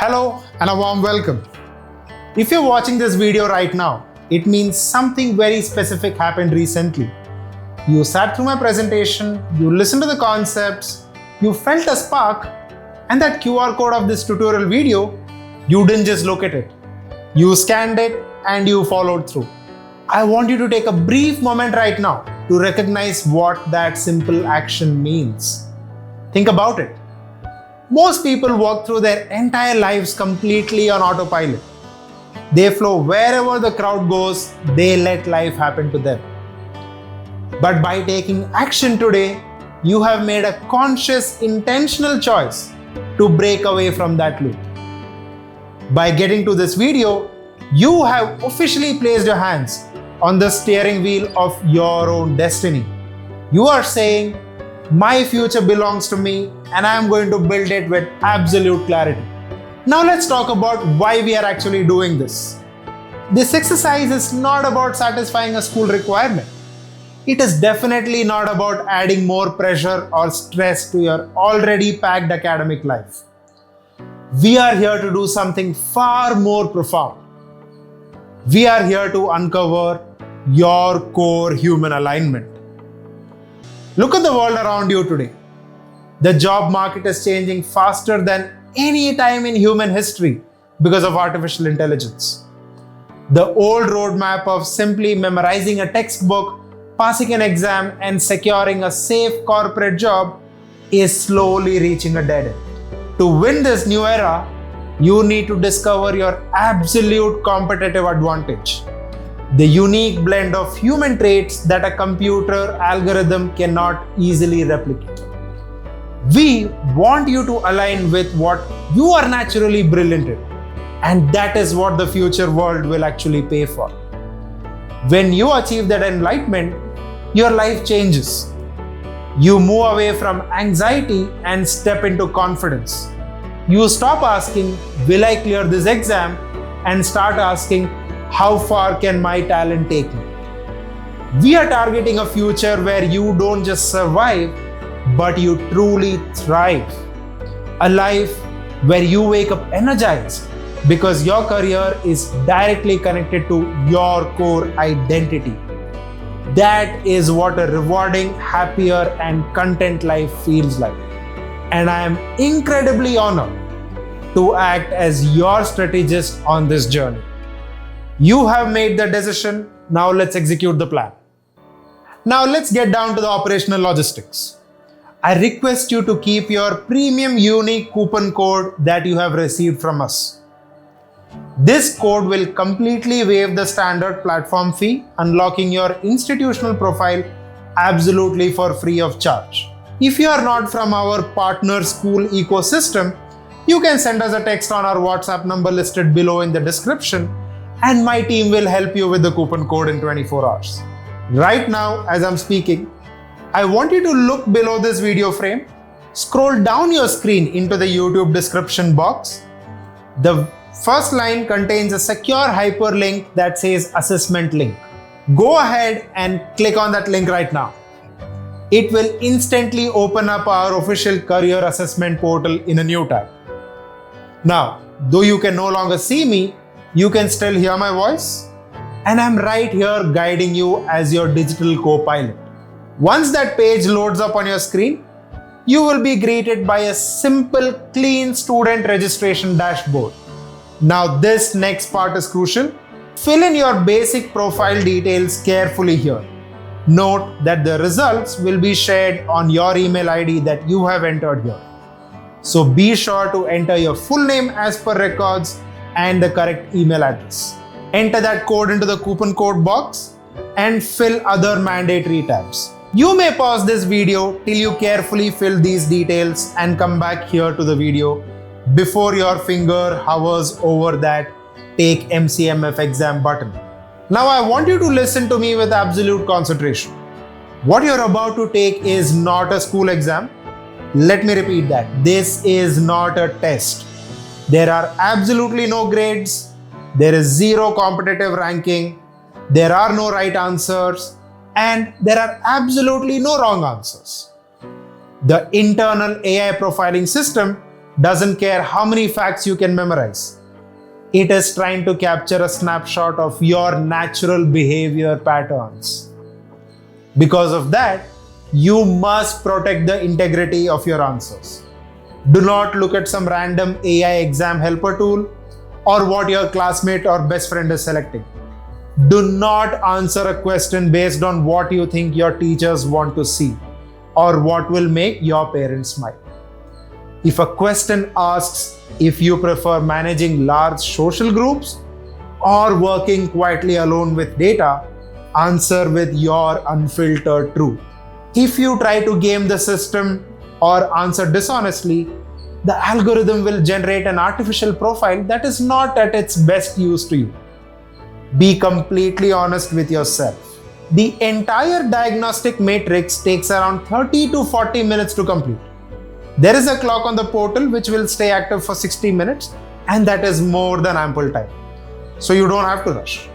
Hello and a warm welcome. If you're watching this video right now, it means something very specific happened recently. You sat through my presentation, you listened to the concepts, you felt a spark, and that QR code of this tutorial video, you didn't just look at it. You scanned it and you followed through. I want you to take a brief moment right now to recognize what that simple action means. Think about it. Most people walk through their entire lives completely on autopilot. They flow wherever the crowd goes, they let life happen to them. But by taking action today, you have made a conscious, intentional choice to break away from that loop. By getting to this video, you have officially placed your hands on the steering wheel of your own destiny. You are saying, my future belongs to me and I am going to build it with absolute clarity. Now let's talk about why we are actually doing this. This exercise is not about satisfying a school requirement. It is definitely not about adding more pressure or stress to your already packed academic life. We are here to do something far more profound. We are here to uncover your core human alignment. Look at the world around you today. The job market is changing faster than any time in human history because of artificial intelligence. The old roadmap of simply memorizing a textbook, passing an exam, and securing a safe corporate job is slowly reaching a dead end. To win this new era, you need to discover your absolute competitive advantage. The unique blend of human traits that a computer algorithm cannot easily replicate. We want you to align with what you are naturally brilliant in, and that is what the future world will actually pay for. When you achieve that enlightenment, your life changes. You move away from anxiety and step into confidence. You stop asking, will I clear this exam? And start asking, how far can my talent take me? We are targeting a future where you don't just survive, but you truly thrive. A life where you wake up energized because your career is directly connected to your core identity. That is what a rewarding, happier, and content life feels like. And I am incredibly honored to act as your strategist on this journey. You have made the decision, now let's execute the plan. Now let's get down to the operational logistics. I request you to keep your premium unique coupon code that you have received from us. This code will completely waive the standard platform fee, unlocking your institutional profile absolutely for free of charge. If you are not from our partner school ecosystem, you can send us a text on our WhatsApp number listed below in the description, and my team will help you with the coupon code in 24 hours. Right now, as I'm speaking, I want you to look below this video frame, scroll down your screen into the YouTube description box. The first line contains a secure hyperlink that says assessment link. Go ahead and click on that link right now. It will instantly open up our official career assessment portal in a new tab. Now, though you can no longer see me, you can still hear my voice, and I'm right here guiding you as your digital co-pilot. Once that page loads up on your screen, you will be greeted by a simple, clean student registration dashboard. Now this next part is crucial. Fill in your basic profile details carefully here. Note that the results will be shared on your email ID that you have entered here. So be sure to enter your full name as per records and the correct email address. Enter that code into the coupon code box and fill other mandatory tabs. You may pause this video till you carefully fill these details and come back here to the video before your finger hovers over that Take MCMF exam button. Now I want you to listen to me with absolute concentration. What you're about to take is not a school exam. Let me repeat that. This is not a test. There are absolutely no grades. There is zero competitive ranking. There are no right answers. And there are absolutely no wrong answers. The internal AI profiling system doesn't care how many facts you can memorize. It is trying to capture a snapshot of your natural behavior patterns. Because of that, you must protect the integrity of your answers. Do not look at some random AI exam helper tool or what your classmate or best friend is selecting. Do not answer a question based on what you think your teachers want to see or what will make your parents smile. If a question asks if you prefer managing large social groups or working quietly alone with data, answer with your unfiltered truth. If you try to game the system or answer dishonestly, the algorithm will generate an artificial profile that is not at its best use to you. Be completely honest with yourself. The entire diagnostic matrix takes around 30 to 40 minutes to complete. There is a clock on the portal which will stay active for 60 minutes, and that is more than ample time. So you don't have to rush.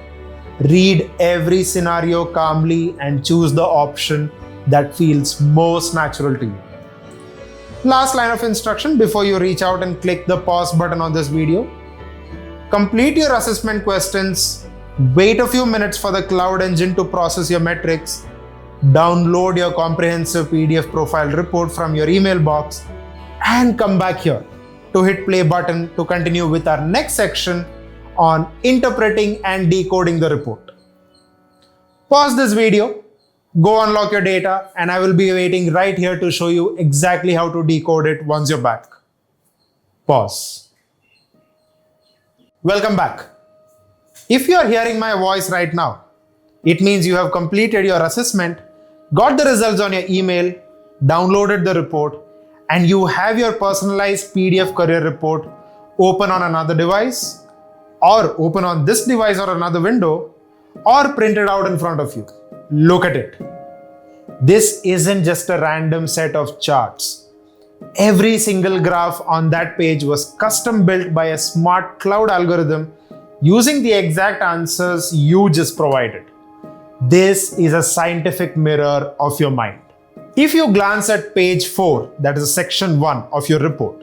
Read every scenario calmly and choose the option that feels most natural to you. Last line of instruction before you reach out and click the pause button on this video. Complete your assessment questions, wait a few minutes for the cloud engine to process your metrics, download your comprehensive PDF profile report from your email box, and come back here to hit play button to continue with our next section on interpreting and decoding the report. Pause this video, go unlock your data, and I will be waiting right here to show you exactly how to decode it once you're back. Pause. Welcome back. If you are hearing my voice right now, it means you have completed your assessment, got the results on your email, downloaded the report, and you have your personalized PDF career report open on another device, or open on this device or another window, or printed out in front of you. Look at it. This isn't just a random set of charts. Every single graph on that page was custom built by a smart cloud algorithm using the exact answers you just provided. This is a scientific mirror of your mind. If you glance at page 4, that is section 1 of your report,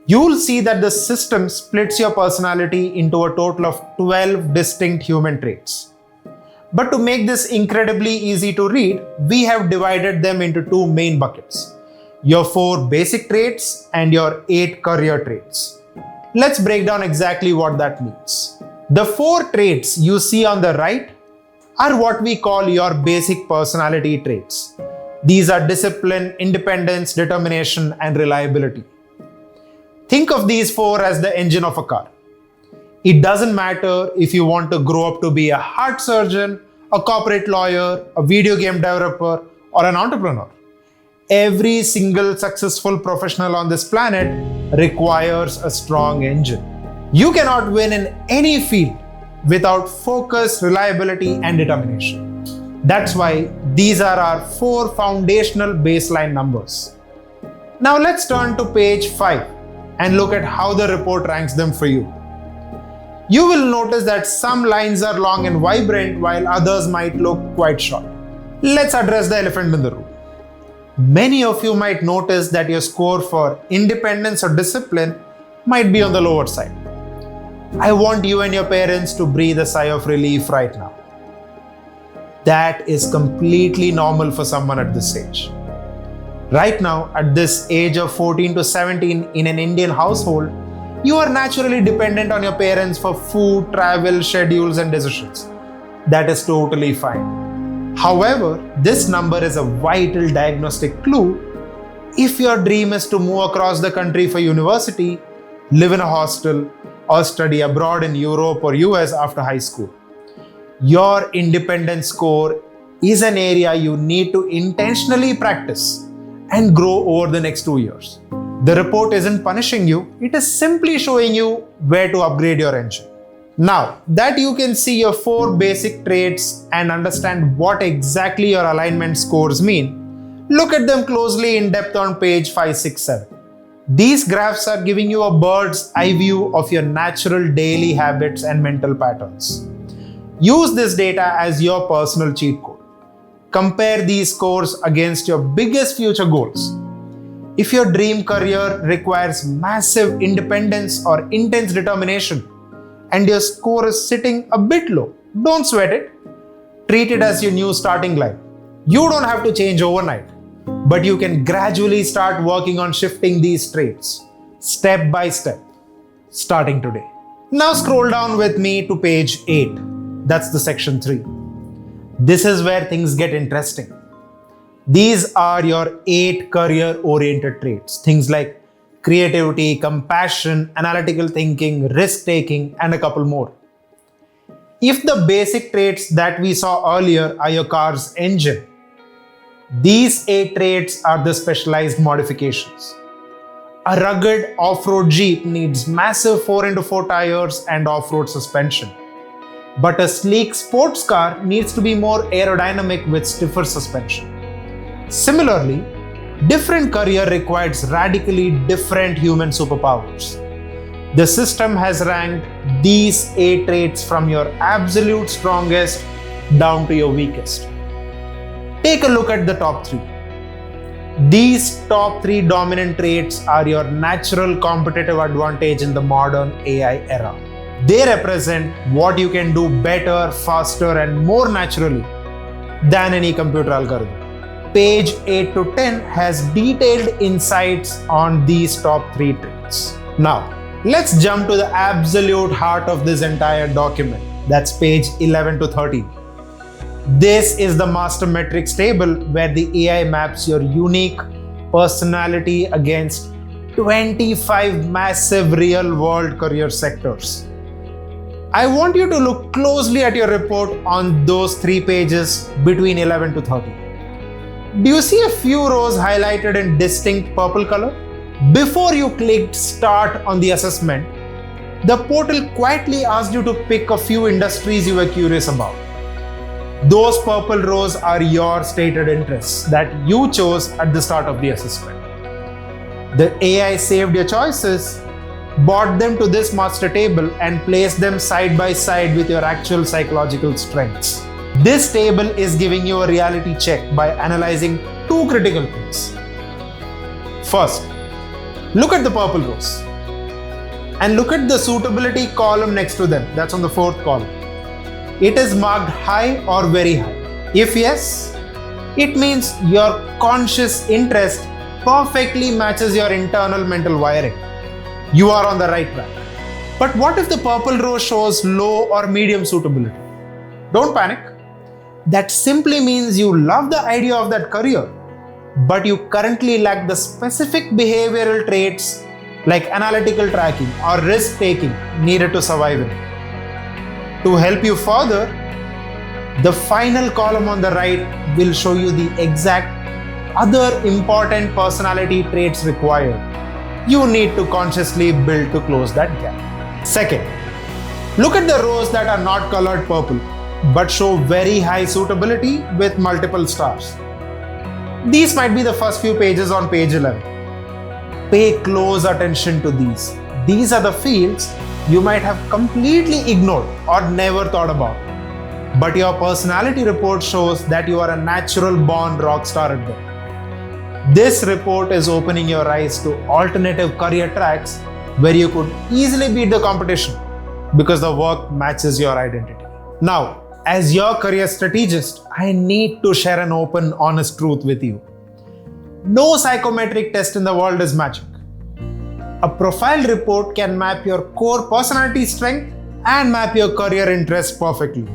you will see that the system splits your personality into a total of 12 distinct human traits. But to make this incredibly easy to read, we have divided them into 2 main buckets: your 4 basic traits and your 8 career traits. Let's break down exactly what that means. The 4 traits you see on the right are what we call your basic personality traits. These are discipline, independence, determination, and reliability. Think of these 4 as the engine of a car. It doesn't matter if you want to grow up to be a heart surgeon, a corporate lawyer, a video game developer, or an entrepreneur. Every single successful professional on this planet requires a strong engine. You cannot win in any field without focus, reliability, and determination. That's why these are our 4 foundational baseline numbers. Now let's turn to page 5 and look at how the report ranks them for you. You will notice that some lines are long and vibrant while others might look quite short. Let's address the elephant in the room. Many of you might notice that your score for independence or discipline might be on the lower side. I want you and your parents to breathe a sigh of relief right now. That is completely normal for someone at this age. Right now, at this age of 14 to 17 in an Indian household, you are naturally dependent on your parents for food, travel, schedules, and decisions. That is totally fine. However, this number is a vital diagnostic clue if your dream is to move across the country for university, live in a hostel, or study abroad in Europe or US after high school. Your independence score is an area you need to intentionally practice and grow over the next 2 years. The report isn't punishing you, it is simply showing you where to upgrade your engine. Now that you can see your 4 basic traits and understand what exactly your alignment scores mean, look at them closely in depth on page 5, 6, 7. These graphs are giving you a bird's eye view of your natural daily habits and mental patterns. Use this data as your personal cheat code. Compare these scores against your biggest future goals. If your dream career requires massive independence or intense determination and your score is sitting a bit low, don't sweat it. Treat it as your new starting line. You don't have to change overnight, but you can gradually start working on shifting these traits, step by step, starting today. Now scroll down with me to page 8. That's the section 3. This is where things get interesting. These are your 8 career-oriented traits. Things like creativity, compassion, analytical thinking, risk-taking, and a couple more. If the basic traits that we saw earlier are your car's engine, these 8 traits are the specialized modifications. A rugged off-road Jeep needs massive 4x4 tires and off-road suspension. But a sleek sports car needs to be more aerodynamic with stiffer suspension. Similarly, different career requires radically different human superpowers. The system has ranked these 8 traits from your absolute strongest down to your weakest. Take a look at the top 3. These top 3 dominant traits are your natural competitive advantage in the modern AI era. They represent what you can do better, faster, and more naturally than any computer algorithm. Page 8 to 10 has detailed insights on these top 3 traits. Now, let's jump to the absolute heart of this entire document. That's page 11 to 13. This is the master metrics table where the AI maps your unique personality against 25 massive real-world career sectors. I want you to look closely at your report on those 3 pages between 11 to 13. Do you see a few rows highlighted in distinct purple color? Before you clicked start on the assessment, the portal quietly asked you to pick a few industries you were curious about. Those purple rows are your stated interests that you chose at the start of the assessment. The AI saved your choices, brought them to this master table, and placed them side by side with your actual psychological strengths. This table is giving you a reality check by analyzing 2 critical things. First, look at the purple rows and look at the suitability column next to them. That's on the 4th column. It is marked high or very high. If yes, it means your conscious interest perfectly matches your internal mental wiring. You are on the right track. But what if the purple row shows low or medium suitability? Don't panic. That simply means you love the idea of that career, but you currently lack the specific behavioral traits like analytical tracking or risk taking needed to survive in it. To help you further, the final column on the right will show you the exact other important personality traits required. You need to consciously build to close that gap. Second, look at the rows that are not colored purple but show very high suitability with multiple stars. These might be the first few pages on page 11. Pay close attention to these. These are the fields you might have completely ignored or never thought about. But your personality report shows that you are a natural born rock star at them. This report is opening your eyes to alternative career tracks where you could easily beat the competition because the work matches your identity. Now, as your career strategist, I need to share an open, honest truth with you. No psychometric test in the world is magic. A profile report can map your core personality strength and map your career interests perfectly.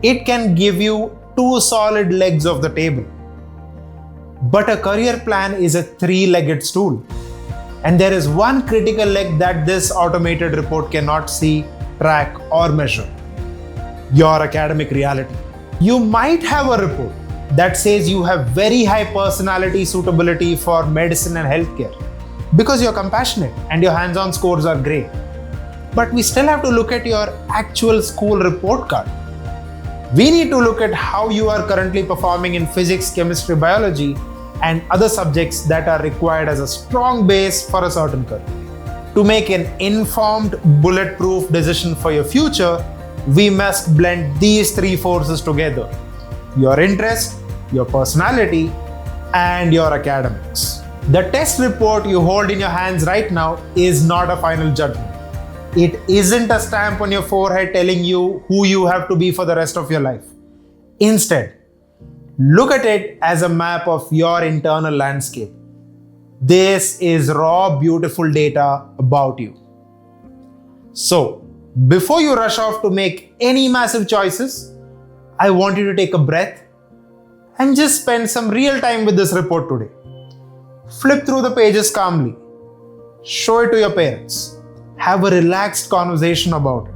It can give you 2 solid legs of the table. But a career plan is a 3-legged stool. And there is one critical leg that this automated report cannot see, track, or measure. Your academic reality. You might have a report that says you have very high personality suitability for medicine and healthcare because you're compassionate and your hands-on scores are great. But we still have to look at your actual school report card. We need to look at how you are currently performing in physics, chemistry, biology, and other subjects that are required as a strong base for a certain career. To make an informed, bulletproof decision for your future, we must blend these 3 forces together: your interest, your personality, and your academics. The test report you hold in your hands right now is not a final judgment. It isn't a stamp on your forehead telling you who you have to be for the rest of your life. Instead, look at it as a map of your internal landscape. This is raw, beautiful data about you. So, before you rush off to make any massive choices, I want you to take a breath and just spend some real time with this report today. Flip through the pages calmly. Show it to your parents. Have a relaxed conversation about it.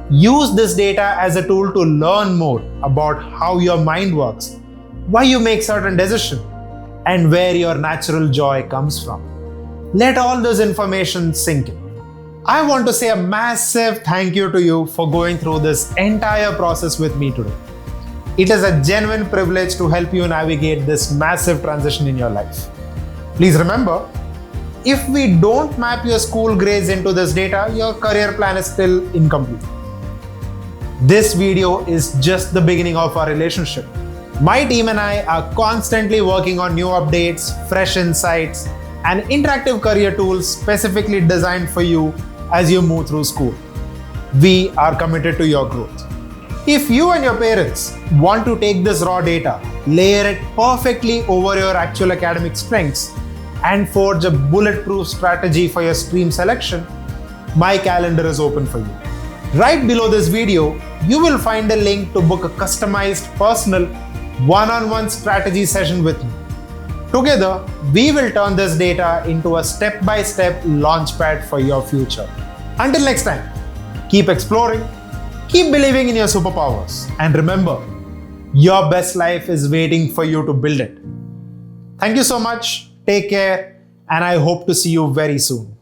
Use this data as a tool to learn more about how your mind works, why you make certain decisions, and where your natural joy comes from. Let all this information sink in. I want to say a massive thank you to you for going through this entire process with me today. It is a genuine privilege to help you navigate this massive transition in your life. Please remember, if we don't map your school grades into this data, your career plan is still incomplete. This video is just the beginning of our relationship. My team and I are constantly working on new updates, fresh insights, and interactive career tools specifically designed for you as you move through school. We are committed to your growth. If you and your parents want to take this raw data, layer it perfectly over your actual academic strengths, and forge a bulletproof strategy for your stream selection, my calendar is open for you. Right below this video, you will find a link to book a customized, personal, one-on-one strategy session with me. Together, we will turn this data into a step-by-step launchpad for your future. Until next time, keep exploring, keep believing in your superpowers, and remember, your best life is waiting for you to build it. Thank you so much, take care, and I hope to see you very soon.